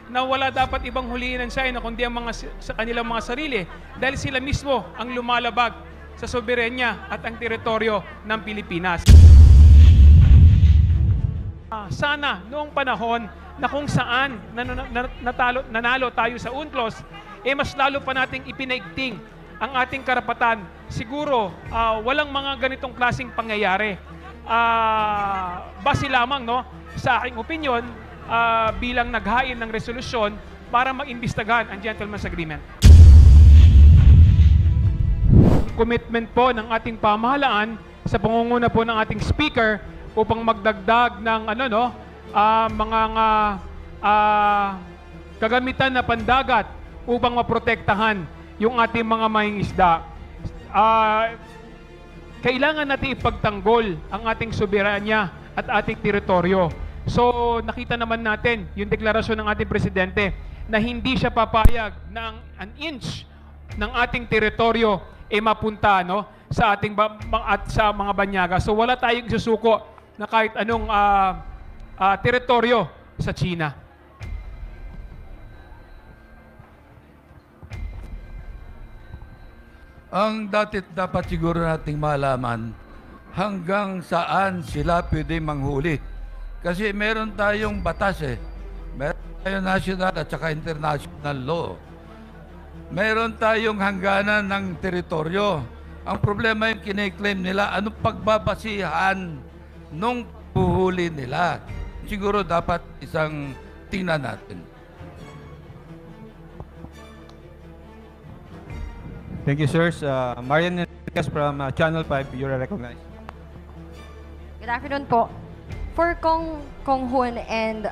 na wala dapat ibang huliin ng China kundi ang sa kanilang mga sarili dahil sila mismo ang lumalabag sa soberenya at ang teritoryo ng Pilipinas. Sana noong panahon na kung saan nanalo tayo sa UNCLOS, mas lalo pa nating ipinaigting ang ating karapatan. Siguro walang mga ganitong klaseng pangyayari. Base lamang sa aking opinion bilang naghain ng resolusyon para maimbestigahan ang Gentleman's Agreement. Commitment po ng ating pamahalaan sa pangunguna po ng ating speaker upang magdagdag ng mga kagamitan na pandagat upang maprotektahan yung ating mga mangingisda. Kailangan natin ipagtanggol ang ating soberanya at ating teritoryo. So nakita naman natin yung deklarasyon ng ating presidente na hindi siya papayag na an inch ng ating teritoryo mapunta sa ating at sa mga banyaga. So wala tayong isusuko na kahit anong teritoryo sa China. Ang dapat siguro nating malaman hanggang saan sila pwede manghuli. Kasi meron tayong batas Meron tayong national at saka international law. Meron tayong hangganan ng teritoryo. Ang problema yung kine-claim nila, anong pagbabasihan nung puhuli nila. Siguro dapat isang tingnan natin. Thank you, sirs. Marian Enriquez from Channel 5, you're recognized. Good afternoon po. For Kong Hun and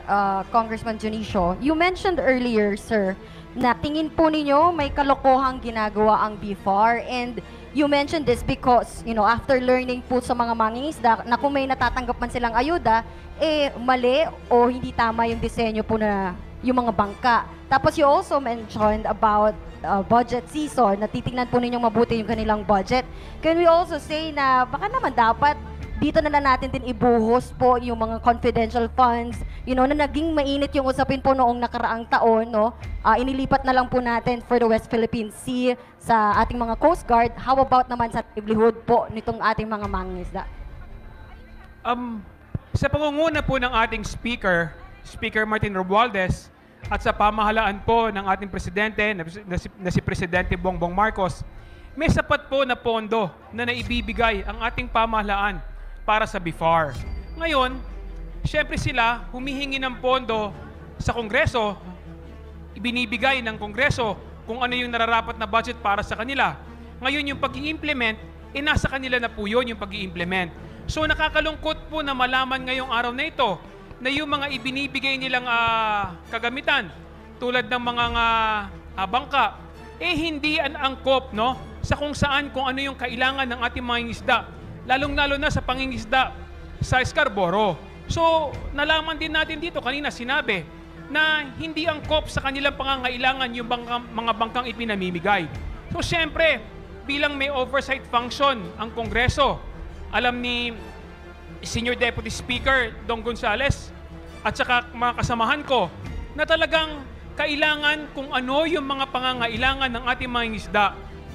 Congressman Junicio, you mentioned earlier, sir, na tingin po ninyo may kalokohang ginagawa ang BFAR, and you mentioned this because, after learning po sa mga mangingisda na kung may natatanggap man silang ayuda, mali o hindi tama yung disenyo po na yung mga bangka. Tapos you also mentioned about budget season, na titingnan po ninyong mabuti yung kanilang budget. Can we also say na baka naman dapat dito na lang natin din ibuhos po yung mga confidential funds, na naging mainit yung usapin po noong nakaraang taon, inilipat na lang po natin for the West Philippine Sea sa ating mga Coast Guard. How about naman sa livelihood po nitong ating mga mangingisda? Sa pangunguna po ng ating Speaker Martin Romualdez, at sa pamahalaan po ng ating presidente na si Presidente Bongbong Marcos, may sapat po na pondo na naibibigay ang ating pamahalaan para sa BFAR. Ngayon, syempre sila humihingi ng pondo sa Kongreso, ibinibigay ng Kongreso kung ano yung nararapat na budget para sa kanila. Ngayon yung pag-i-implement, nasa kanila na po yun yung pag-i-implement. So nakakalungkot po na malaman ngayong araw na ito na yung mga ibinibigay nilang kagamitan tulad ng mga bangka, hindi angkop sa kung saan kung ano yung kailangan ng ating mga isda, lalong-lalo na sa pangingisda sa Scarborough. So nalaman din natin dito, kanina sinabi, na hindi angkop sa kanilang pangangailangan yung mga bangkang ipinamimigay. So siyempre, bilang may oversight function ang Kongreso, alam ni Senior Deputy Speaker Dong Gonzales at saka mga kasamahan ko na talagang kailangan kung ano yung mga pangangailangan ng ating mga isda,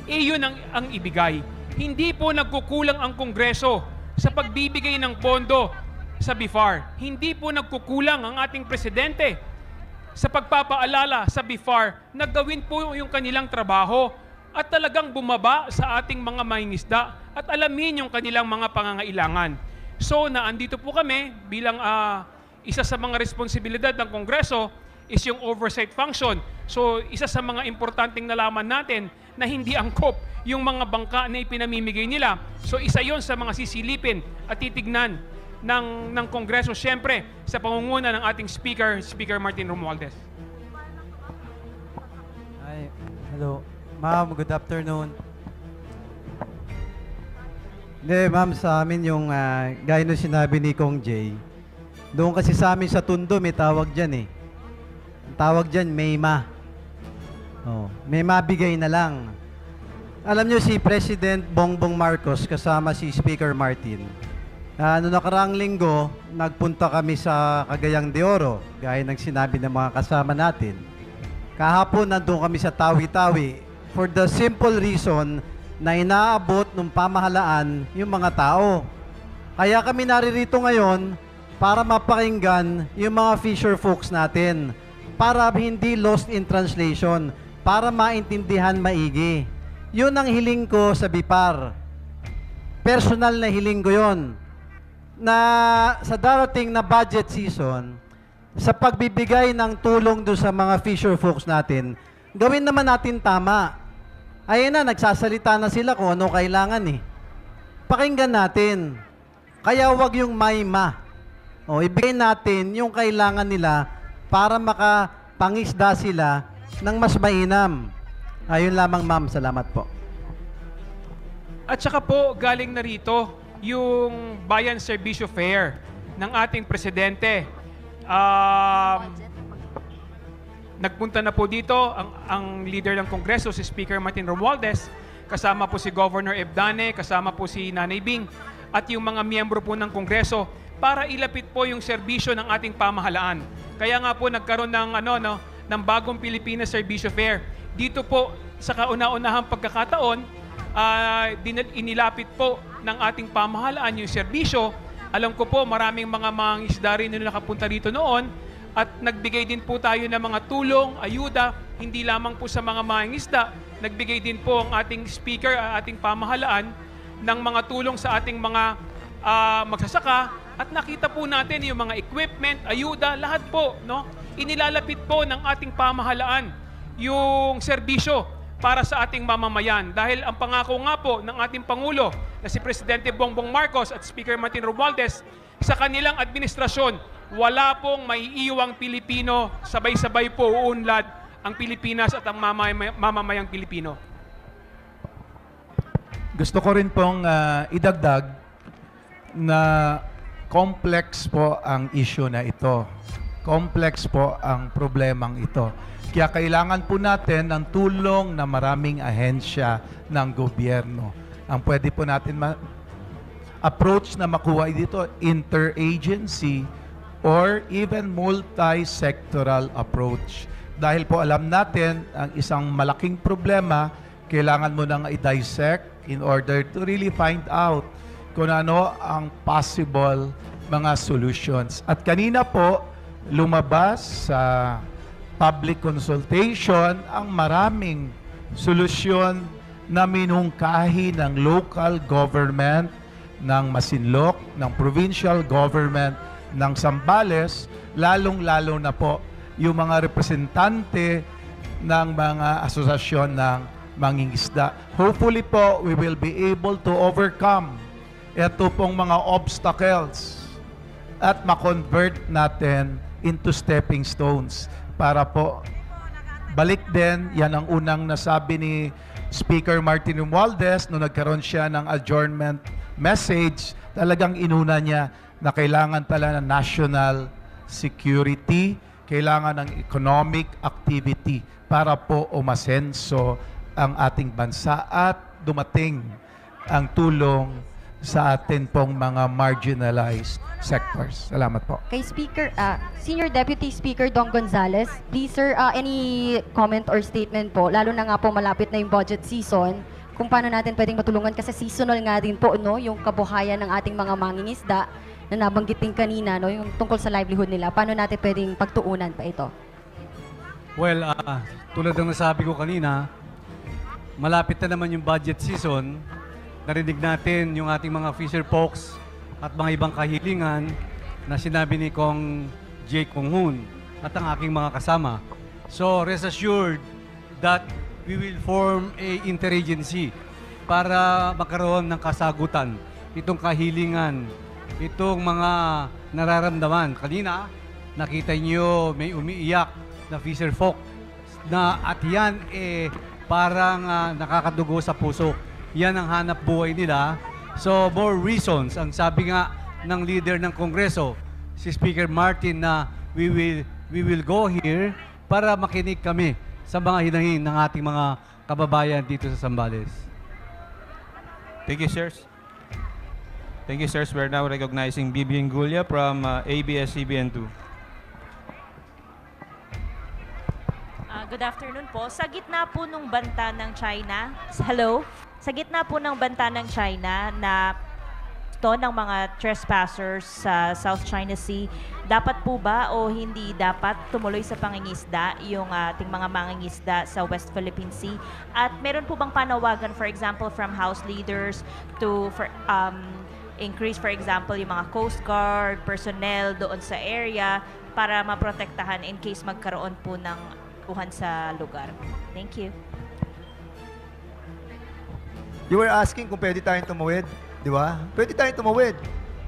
yun ang ibigay. Hindi po nagkukulang ang Kongreso sa pagbibigay ng pondo sa BFAR. Hindi po nagkukulang ang ating presidente sa pagpapaalala sa BFAR na gawin po yung kanilang trabaho at talagang bumaba sa ating mga mangingisda at alamin yung kanilang mga pangangailangan. So, naandito po kami bilang isa sa mga responsibilidad ng Kongreso is yung oversight function. So, isa sa mga importanteng nalaman natin na hindi angkop yung mga bangka na ipinamimigay nila. So, isa yon sa mga sisilipin at titignan ng Kongreso, siyempre, sa pangunguna ng ating Speaker Martin Romualdez. Hi. Hello. Ma'am, good afternoon. Hindi, ma'am, sa amin yung gaya na sinabi ni Kong Jay, doon kasi sa amin sa Tondo, may tawag dyan Ang tawag dyan, may mabigay na lang. Alam nyo si President Bongbong Marcos kasama si Speaker Martin, Noong nakaraang linggo, nagpunta kami sa Cagayang de Oro, gaya ng sinabi ng mga kasama natin. Kahapon nandun kami sa Tawi-Tawi for the simple reason na inaabot ng pamahalaan yung mga tao. Kaya kami naririto ngayon para mapakinggan yung mga fisher folks natin, para hindi lost in translation, para maintindihan maigi. Yun ang hiling ko sa BIPAR. Personal na hiling ko yun. Na sa darating na budget season, sa pagbibigay ng tulong doon sa mga fisher folks natin, gawin naman natin tama. Ayun na, nagsasalita na sila kung ano kailangan eh. Pakinggan natin. Kaya wag yung mayma. O, ibigay natin yung kailangan nila para makapangisda sila ng mas mainam. Ayun lamang, ma'am. Salamat po. At saka po, galing na rito yung Bayan Serbisyo Fair ng ating presidente. Nagpunta na po dito ang leader ng Kongreso, si Speaker Martin Romualdez, kasama po si Governor Ebdane, kasama po si Nanay Bing, at yung mga miyembro po ng Kongreso para ilapit po yung serbisyo ng ating pamahalaan. Kaya nga po nagkaroon ng bagong Pilipinas Serbisyo Fair. Dito po sa kauna-unahang pagkakataon, inilapit po ng ating pamahalaan yung serbisyo. Alam ko po maraming mga mangingisda rin na nakapunta rito noon at nagbigay din po tayo ng mga tulong, ayuda, hindi lamang po sa mga mangingisda. Nagbigay din po ang ating speaker, ating pamahalaan ng mga tulong sa ating mga magsasaka at nakita po natin yung mga equipment, ayuda, lahat po, no? Inilalapit po ng ating pamahalaan yung serbisyo para sa ating mamamayan. Dahil ang pangako nga po ng ating Pangulo na si Presidente Bongbong Marcos at Speaker Martin Romualdez, sa kanilang administrasyon, wala pong maiiwang Pilipino, sabay-sabay po uunlad ang Pilipinas at ang mamamayang Pilipino. Gusto ko rin pong idagdag na complex po ang issue na ito. Complex po ang problemang ito. Kaya kailangan po natin ng tulong ng maraming ahensya ng gobyerno. Ang pwede po natin approach na makuha dito, interagency or even multi-sectoral approach. Dahil po alam natin, ang isang malaking problema, kailangan mo nang i-dissect in order to really find out kung ano ang possible mga solutions. At kanina po, lumabas sa public consultation ang maraming solusyon na minungkahi ng local government, ng Masinloc, ng provincial government, ng Zambales, lalong-lalo na po yung mga representante ng mga asosasyon ng mangingisda. Hopefully po, we will be able to overcome ito pong mga obstacles at ma-convert natin into stepping stones para po balik din, yan ang unang nasabi ni Speaker Martin Romualdez nung nagkaroon siya ng adjournment message, talagang inuna niya na kailangan talaga ng national security, kailangan ng economic activity para po umasenso ang ating bansa at dumating ang tulong sa atin pong mga marginalized sectors. Salamat po. Kay Senior Deputy Speaker Dong Gonzales, please sir, any comment or statement po, lalo na nga po malapit na yung budget season, kung paano natin pwedeng matulungan kasi seasonal nga din po, no, yung kabuhayan ng ating mga mangingisda na nabanggit din kanina, no, yung tungkol sa livelihood nila, paano natin pwedeng pagtuunan pa ito? Well, tulad ng nasabi ko kanina, malapit na naman yung budget season. Narinig natin yung ating mga fisher folks at mga ibang kahilingan na sinabi ni Kong J. Kong Hoon at ang aking mga kasama. So, rest assured that we will form a interagency para magkaroon ng kasagutan itong kahilingan, itong mga nararamdaman. Kanina, nakita niyo may umiiyak na fisher folk na at yan parang nakakadugo sa puso. Yan ang hanap buhay nila. So, more reasons. Ang sabi nga ng leader ng Kongreso, si Speaker Martin, na we will go here para makinig kami sa mga hinahin ng ating mga kababayan dito sa Zambales. Thank you, sirs. Thank you, sirs. We're now recognizing Bibi Ngulia from ABS-CBN2. Good afternoon po. Sa gitna po ng banta ng China, hello? Sa gitna po ng banta ng China na ito ng mga trespassers sa South China Sea, dapat po ba o hindi dapat tumuloy sa pangingisda yung ating mga mangingisda sa West Philippine Sea? At meron po bang panawagan, for example, from House leaders to increase, for example, yung mga Coast Guard personnel doon sa area para maprotektahan in case magkaroon po ng kuhan sa lugar? Thank you. You were asking kung pwede tayong tumawid, di ba? Pwede tayong tumawid.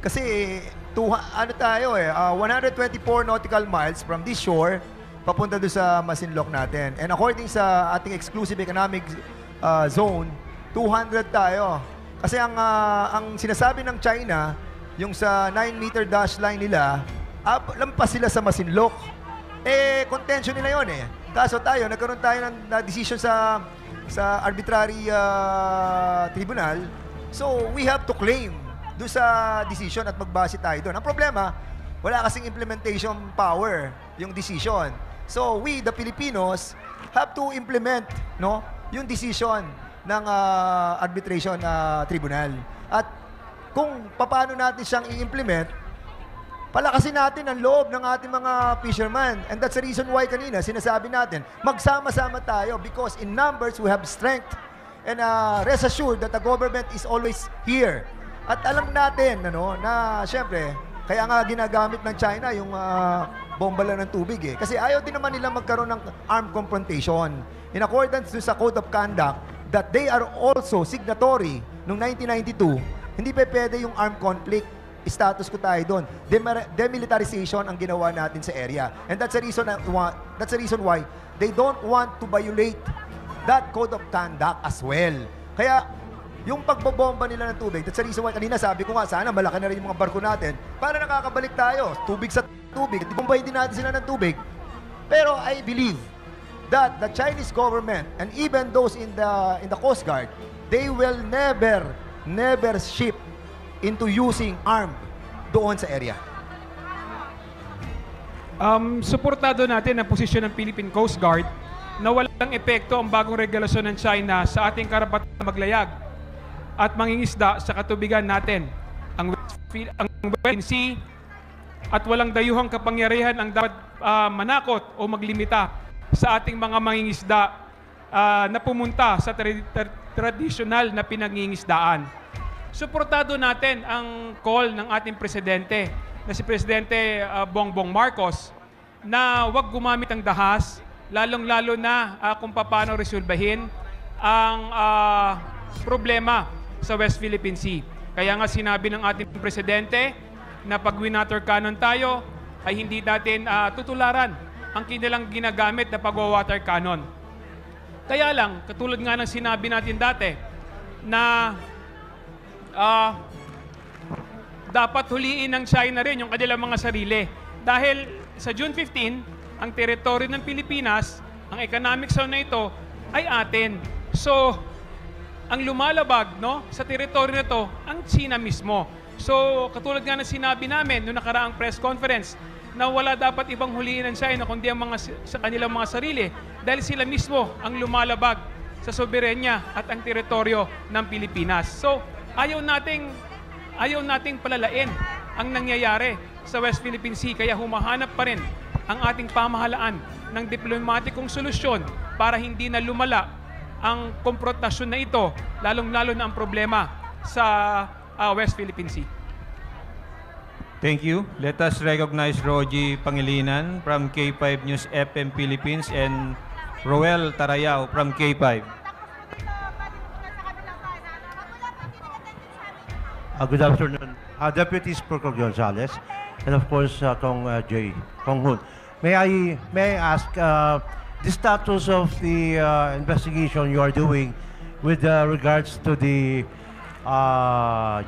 Kasi, 124 nautical miles from this shore, papunta doon sa Masinloc natin. And according sa ating exclusive economic zone, 200 tayo. Kasi ang sinasabi ng China, yung sa 9-meter dash line nila, lampas sila sa Masinloc. Contention nila yon eh. Kaso tayo, nagkaroon tayo ng decision sa arbitrary tribunal. So, we have to claim doon sa decision at magbase tayo doon. Ang problema, wala kasing implementation power yung decision. So, we, the Filipinos, have to implement yung decision ng arbitration tribunal. At kung paano natin siyang i-implement, palakasin natin ang loob ng ating mga fishermen. And that's the reason why kanina sinasabi natin, magsama-sama tayo because in numbers we have strength. And rest assured that the government is always here. At alam natin na syempre, kaya nga ginagamit ng China yung bomba lang ng tubig eh. Kasi ayaw din naman nila magkaroon ng armed confrontation. In accordance sa Code of Conduct that they are also signatory noong 1992, hindi pa pwede yung armed conflict. Status ko tayo doon. Demilitarization ang ginawa natin sa area. And that's the reason why they don't want to violate that code of conduct as well. Kaya, yung pagbobomba nila ng tubig, that's the reason why kanina sabi ko nga, sana malaki na rin yung mga barko natin para nakakabalik tayo. Tubig sa tubig. Bombahin din natin sila ng tubig. Pero I believe that the Chinese government and even those in the Coast Guard, they will never ship into using arm doon sa area. Suportado natin ang posisyon ng Philippine Coast Guard na walang epekto ang bagong regulasyon ng China sa ating karapatan maglayag at mangingisda sa katubigan natin. Ang West Philippine Sea at walang dayuhang kapangyarihan ang dapat manakot o maglimita sa ating mga mangingisda na pumunta sa tradisyonal na pinangingisdaan. Suportado natin ang call ng ating presidente na si Presidente Bongbong Marcos na huwag gumamit ng dahas, lalong-lalo na kung paano resolbahin ang problema sa West Philippine Sea. Kaya nga sinabi ng ating presidente na pag water cannon tayo ay hindi natin tutularan ang kanilang ginagamit na pag-water cannon. Kaya lang, katulad nga ng sinabi natin dati na dapat huliin ng China rin yung kanilang mga sarili. Dahil sa June 15, ang teritoryo ng Pilipinas, ang economic zone na ito, ay atin. So, ang lumalabag sa teritoryo na ito, ang China mismo. So, katulad nga ng sinabi namin noong nakaraang press conference, na wala dapat ibang huliin ng China kundi ang sa kanilang mga sarili dahil sila mismo ang lumalabag sa soberenya at ang teritoryo ng Pilipinas. So, ayaw nating palalain ang nangyayari sa West Philippine Sea, kaya humahanap pa rin ang ating pamahalaan ng diplomatikong solusyon para hindi na lumala ang konfrontasyon na ito, lalong-lalo na ang problema sa West Philippine Sea. Thank you. Let us recognize Rogie Pangilinan from K5 News FM Philippines and Roel Tarayao from K5. Good afternoon. Deputy Speaker Gonzales and of course Kong Hun. May I ask the status of the investigation you are doing with regards to the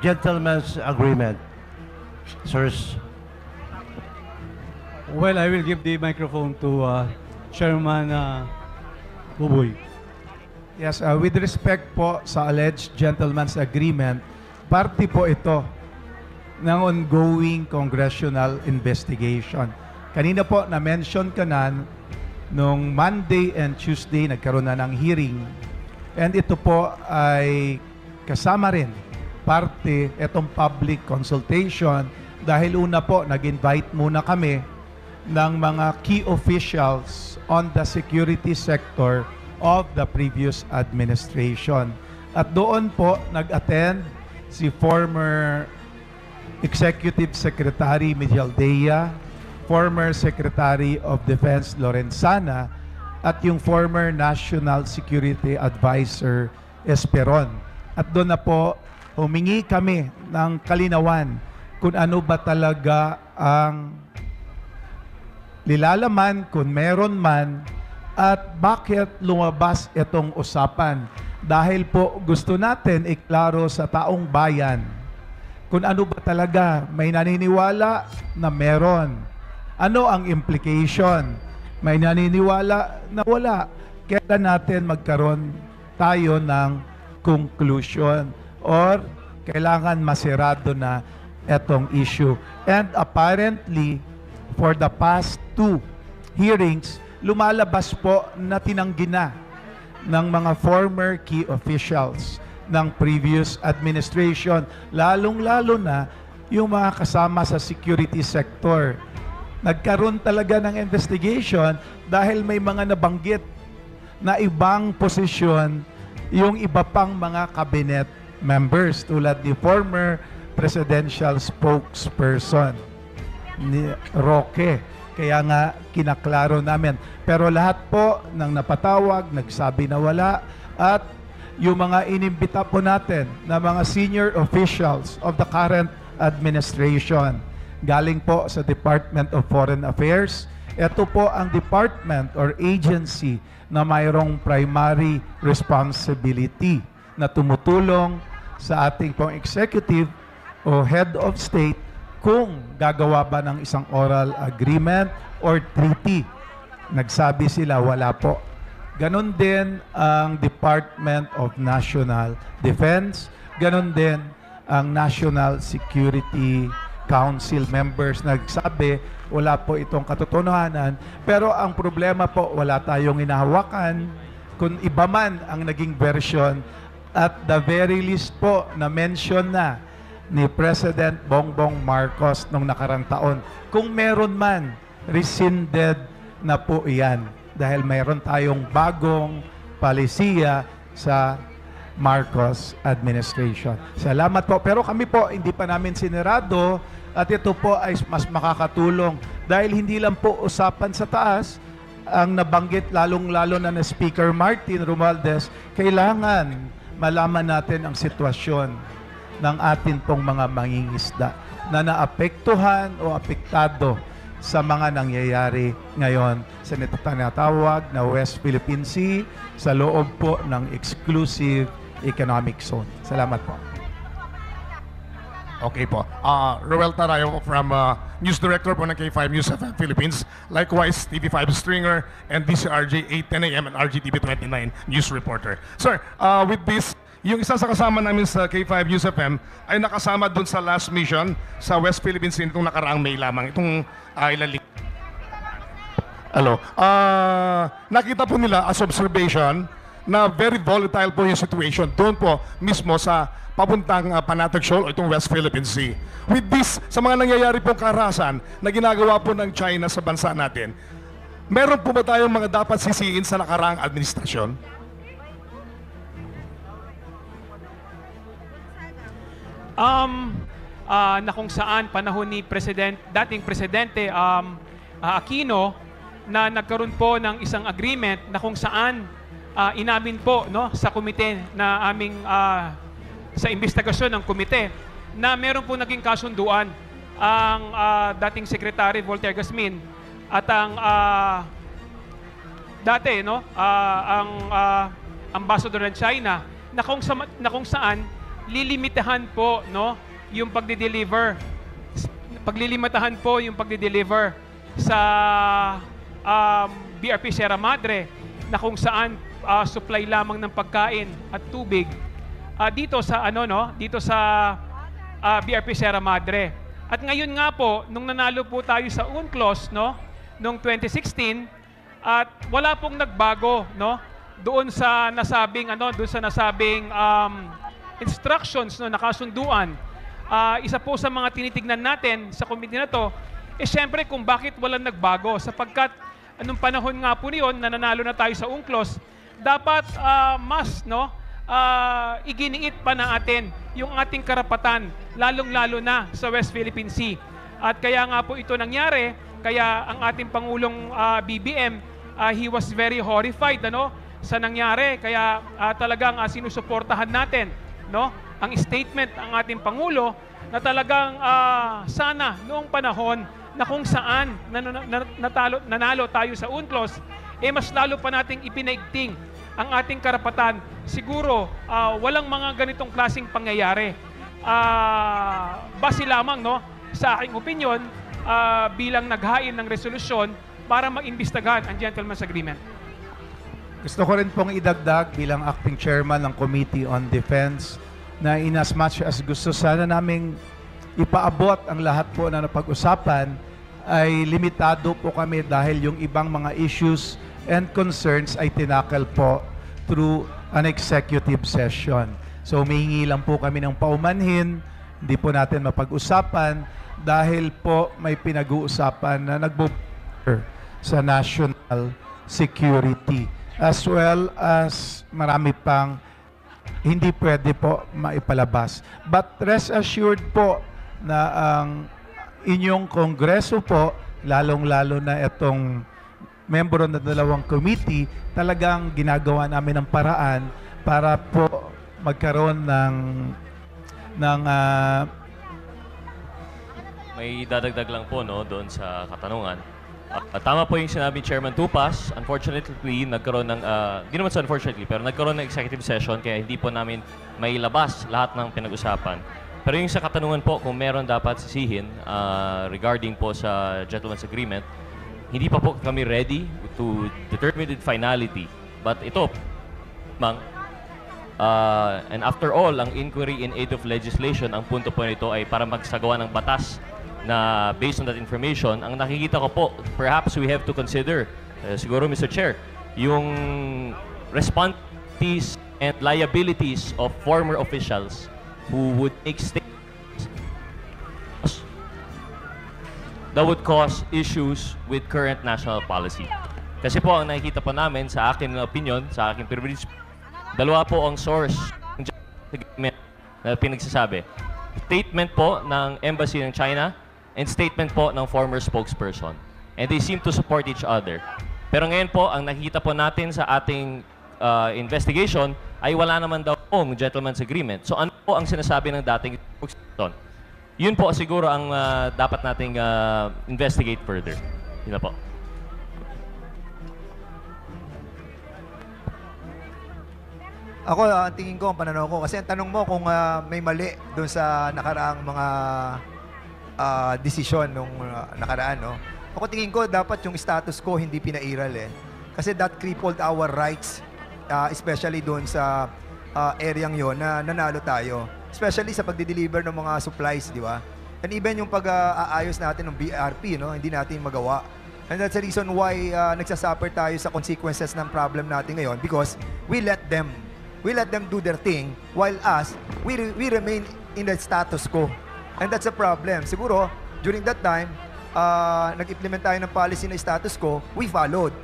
gentleman's agreement? Sirs. Well, I will give the microphone to Chairman Buboy. Yes, with respect po sa alleged gentleman's agreement, party po ito ng ongoing congressional investigation. Kanina po, na-mention ka na, nung Monday and Tuesday, nagkaroon na ng hearing. And ito po ay kasama rin parte itong public consultation dahil una po, nag-invite muna kami ng mga key officials on the security sector of the previous administration. At doon po, nag-attend si former Executive Secretary Mijaldea, former Secretary of Defense Lorenzana, at yung former National Security Advisor Esperon. At doon na po, humingi kami ng kalinawan kung ano ba talaga ang nilalaman, kung meron man, at bakit lumabas itong usapan. Dahil po gusto natin iklaro sa taong bayan kung ano ba talaga may naniniwala na meron. Ano ang implication? May naniniwala na wala. Kailan natin magkaroon tayo ng conclusion or kailangan masirado na etong issue. And apparently, for the past 2 hearings, lumalabas po na tinanggi na ng mga former key officials ng previous administration, lalong-lalo na yung mga kasama sa security sector. Nagkaroon talaga ng investigation dahil may mga nabanggit na ibang posisyon yung iba pang mga cabinet members tulad ni former presidential spokesperson ni Roque. Kaya nga kinaklaro namin. Pero lahat po ng napatawag, nagsabi na wala, at yung mga inimbita po natin na mga senior officials of the current administration, galing po sa Department of Foreign Affairs. Ito po ang department or agency na mayroong primary responsibility na tumutulong sa ating pong executive o head of state kung gagawa ba ng isang oral agreement or treaty. Nagsabi sila, wala po. Ganon din ang Department of National Defense. Ganon din ang National Security Council members nagsabi, wala po itong katotohanan. Pero ang problema po, wala tayong inahawakan. Kung iba man ang naging version, at the very least po, na-mention na ni President Bongbong Marcos nung nakarang taon. Kung meron man, rescinded na po iyan. Dahil mayroon tayong bagong palisiya sa Marcos administration. Salamat po. Pero kami po, hindi pa namin sinirado at ito po ay mas makakatulong dahil hindi lang po usapan sa taas ang nabanggit lalong-lalo na Speaker Martin Romualdez, kailangan malaman natin ang sitwasyon ng atin pong mga mangingisda na naapektuhan o apektado sa mga nangyayari ngayon sa tinatawag na West Philippine Sea sa loob po ng exclusive economic zone. Salamat po. Okay po. Roel Tarayo from News Director po ng K5 News FM Philippines. Likewise, TV5 Stringer and DCRJ 8:10 a.m. and RGTV 29 News Reporter. Sir, with this, yung isa sa kasama namin sa K5 News FM ay nakasama dun sa last mission sa West Philippines itong nakaraang May lamang. Itong ilan Hello. Nakita po nila as observation na very volatile po yung situation doon po mismo sa papuntang Panatag Shoal o itong West Philippine Sea. With this, sa mga nangyayari pong karahasan na ginagawa po ng China sa bansa natin, meron po ba tayong mga dapat sisiin sa nakaraang administrasyon? Na kung saan panahon ni dating Presidente Aquino na nagkaroon po ng isang agreement na kung saan inamin po sa komite na aming sa investigasyon ng komite na meron po naging kasunduan ang dating Secretary Voltaire Gasmin at ang ang ambassador ng China na kung saan lilimitahan po yung pagde-deliver sa BRP Sierra Madre na kung saan supply lamang ng pagkain at tubig dito sa BRP Sierra Madre. At ngayon nga po, nung nanalo po tayo sa UNCLOS, no, noong 2016, at wala pong nagbago, no, doon sa nasabing instructions, no, nakasunduan. Isa po sa mga tinitignan natin sa committee na to, siyempre kung bakit walang nagbago, sapagkat anong panahon nga po niyon na nanalo na tayo sa UNCLOS, dapat mas, no, iginiit pa natin yung ating karapatan, lalong-lalo na sa West Philippine Sea. At kaya nga po ito nangyari, kaya ang ating Pangulong BBM, he was very horrified, ano, sa nangyari. Kaya talagang sinusuportahan natin, no, ang statement ng ating Pangulo na talagang sana noong panahon na kung saan nanalo tayo sa UNCLOS, mas lalo pa nating ipinaigting ang ating karapatan. Siguro walang mga ganitong klaseng pangyayari. Base lamang, no, sa aking opinion, bilang naghain ng resolusyon para maimbestigahan ang Gentleman's Agreement. Gusto ko rin pong idagdag bilang acting chairman ng Committee on Defense na in as much as gusto sana naming ipaabot ang lahat po na napag-usapan, ay limitado po kami dahil yung ibang mga issues and concerns ay tinakal po through an executive session. So humihingi lang po kami ng paumanhin, hindi po natin mapag-usapan dahil po may pinag-uusapan na sa national security, as well as marami pang hindi pwede po maipalabas. But rest assured po na ang inyong kongreso po, lalong-lalo na itong membro ng dalawang committee, talagang ginagawa namin ng paraan para po magkaroon ng may dadagdag lang po, no, doon sa katanungan. Tama po yung sinabi Chairman Tupas. Unfortunately, nagkaroon ng, di naman sa unfortunately, pero nagkaroon ng executive session kaya hindi po namin mailabas lahat ng pinag-usapan. Pero yung sa katanungan po, kung meron dapat sisihin regarding po sa Gentleman's Agreement, hindi pa po kami ready to determine the finality. But ito, and after all, ang inquiry in aid of legislation, ang punto po nito ay para magsagawa ng batas na based on that information. Ang nakikita ko po, perhaps we have to consider, siguro Mr. Chair, yung responsibilities and liabilities of former officials who would make statements that would cause issues with current national policy. Kasi po, ang nakikita po namin sa akin opinion, sa aking privilege, dalawa po ang source ng agreement na pinagsasabi. Statement po ng Embassy ng China and statement po ng former spokesperson. And they seem to support each other. Pero ngayon po, ang nakikita po natin sa ating investigation ay wala naman daw pong Gentleman's Agreement. So ano po ang sinasabi ng dating spokesperson? Yun po siguro ang dapat nating investigate further. Yun na po. Ako, ang tingin ko, ang pananaw ko, kasi ang tanong mo kung may mali doon sa nakaraang mga desisyon nung nakaraan, no? Ako tingin ko, dapat yung status quo hindi pinairal eh. Kasi that crippled our rights, especially doon sa areang yon na nanalo tayo. Especially sa pagdi-deliver ng mga supplies, di ba? And even yung pag-aayos natin ng BRP, no? Hindi natin magawa. And that's the reason why nagsasuffer tayo sa consequences ng problem natin ngayon, because we let them do their thing while us, we remain in the status quo. And that's a problem. Siguro, during that time, nag-implement tayo ng policy na status quo, we followed.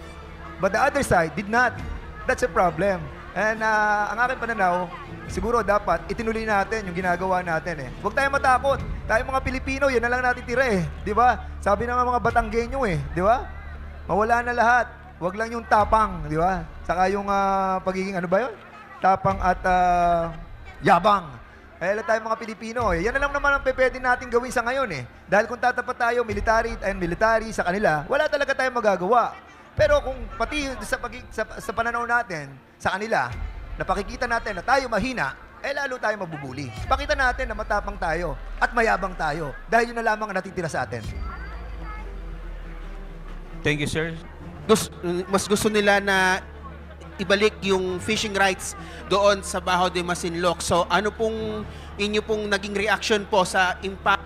But the other side did not. That's a problem. And ang aking pananaw, siguro dapat itinuloy natin yung ginagawa natin eh. Huwag tayo matakot. Tayo mga Pilipino, yan na lang natin tira eh. Di ba? Sabi ng mga Batanggenyo eh. Di ba? Mawala na lahat. Huwag lang yung tapang. Di ba? Saka yung pagiging ano ba yun? Tapang at yabang. Kaya tayo mga Pilipino, yan na lang naman ang pwede natin gawin sa ngayon eh. Dahil kung tatapat tayo military sa kanila, wala talaga tayong magagawa. Pero kung pati sa pananaw natin sa kanila, napakikita natin na tayo mahina, lalo tayo mabubuli. Pakita natin na matapang tayo at mayabang tayo dahil yun na lamang ang natitira sa atin. Thank you, sir. Mas gusto nila na ibalik yung fishing rights doon sa Baho de Masinloc. So ano pong inyo pong naging reaction po sa impact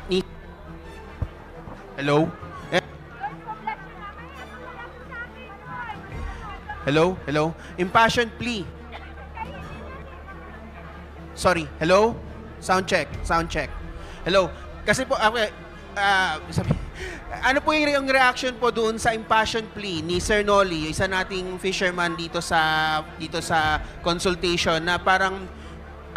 ni... Hello? Hello? Hello? Impassion plea. Sorry. Hello? Sound check. Sound check. Hello? Kasi po, okay, ano po yung reaction po doon sa impassion plea ni Sir Nolly, isa nating fisherman dito sa consultation, na parang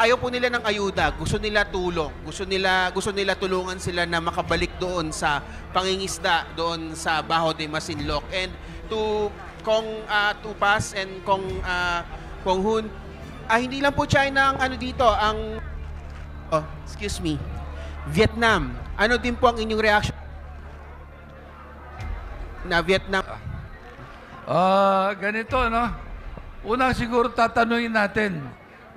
ayaw po nila ng ayuda, gusto nila tulong, gusto nila tulungan sila na makabalik doon sa pangingisda doon sa Baho de Masinloc. And to Kong Tupas and Kong Hun, hindi lang po China ang ano dito, ang Vietnam. Ano din po ang inyong reaction na Vietnam? Ganito, no? Unang siguro tatanungin natin,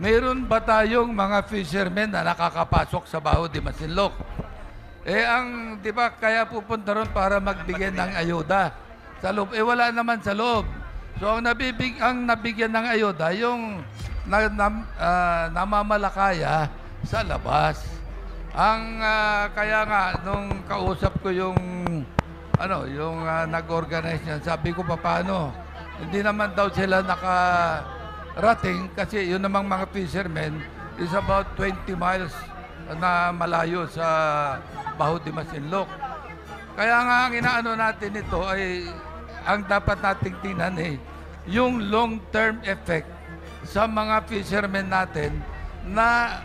mayroon ba tayong mga fishermen na nakakapasok sa Baho de Masinloc? Di ba, kaya pupunta ron para magbigay ng ayuda sa loob. Wala naman sa loob. So, ang nabigyan ng ayuda, yung namamalakaya sa labas. Kaya nga, nung kausap ko yung nag-organize niyan, sabi ko, paano? Hindi naman daw sila nakarating kasi yun namang mga fishermen is about 20 miles na malayo sa Baho de Masinloc. Kaya nga, ang inaano natin ito ay ang dapat nating tingnan yung long-term effect sa mga fishermen natin na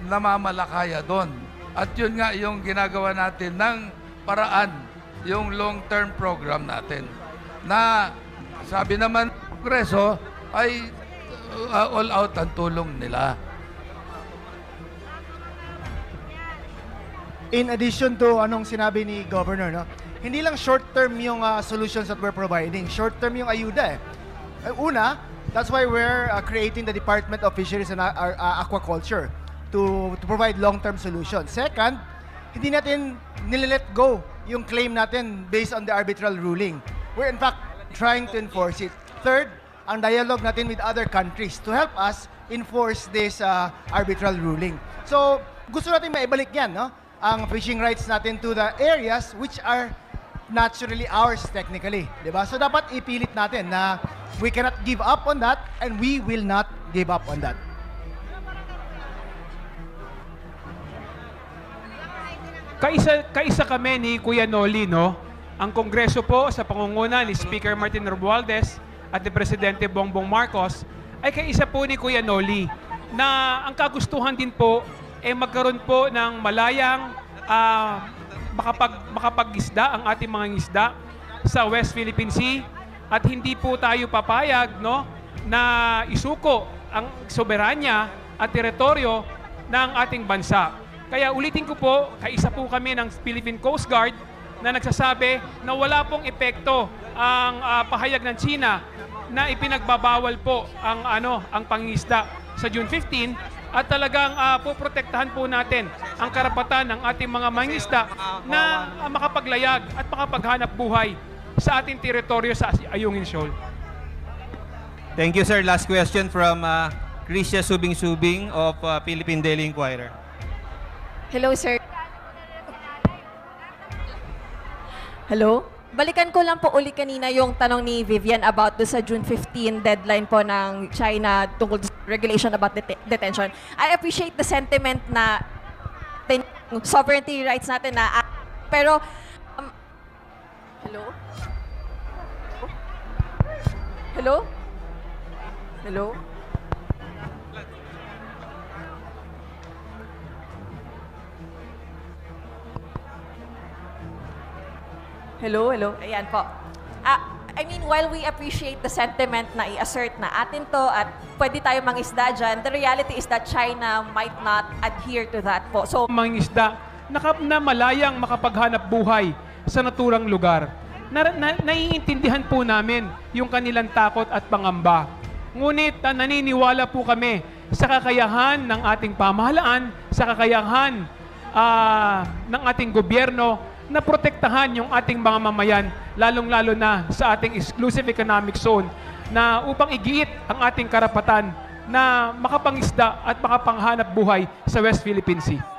namamalakaya doon. At yun nga yung ginagawa natin ng paraan, yung long-term program natin. Na sabi naman ng Kongreso ay all out ang tulong nila. In addition to anong sinabi ni Governor, no? Hindi lang short-term yung solutions that we're providing. Short-term yung ayuda Una, that's why we're creating the Department of Fisheries and Aquaculture to provide long-term solutions. Second, hindi natin nilet go yung claim natin based on the arbitral ruling. We're in fact trying to enforce it. Third, ang dialogue natin with other countries to help us enforce this arbitral ruling. So, gusto natin maibalik yan, no? Ang fishing rights natin to the areas which are naturally ours technically, di ba? So, dapat ipilit natin na we cannot give up on that and we will not give up on that. Kaisa kami ni Kuya Nolly, no? Ang Kongreso po sa pangunguna ni Speaker Martin Romualdez at ni Presidente Bongbong Marcos ay kaisa po ni Kuya Nolly na ang kagustuhan din po ay magkaroon po ng malayang makapag-isda ang ating mga isda sa West Philippine Sea at hindi po tayo papayag, no, na isuko ang soberanya at teritoryo ng ating bansa. Kaya ulitin ko po, kaisa po kami ng Philippine Coast Guard na nagsasabi na wala pong epekto ang pahayag ng China na ipinagbabawal po ang pangingisda sa June 15 at talagang poprotektahan po natin ang karapatan ng ating mga mangingisda na makapaglayag at makapaghanap buhay sa ating teritoryo sa Ayungin Shoal. Thank you, sir. Last question from Krisha Subing-Subing of Philippine Daily Inquirer. Hello, sir. Hello? Balikan ko lang po uli kanina yung tanong ni Vivian about do sa June 15 deadline po ng China tungkol sa regulation about detention. I appreciate the sentiment na sovereignty rights natin na pero hello? Hello? Hello? Hello, hello. Ayan po. I mean, while we appreciate the sentiment na i-assert na atin to at pwede tayo mangisda dyan, the reality is that China might not adhere to that po. So, mangisda na malayang makapaghanap buhay sa naturang lugar. Naiintindihan po namin yung kanilang takot at pangamba. Ngunit naniniwala po kami sa kakayahan ng ating pamahalaan, sa kakayahan ng ating gobyerno na protektahan yung ating mga mamayan, lalong-lalo na sa ating exclusive economic zone, na upang igiit ang ating karapatan na makapangisda at makapanghanap buhay sa West Philippine Sea.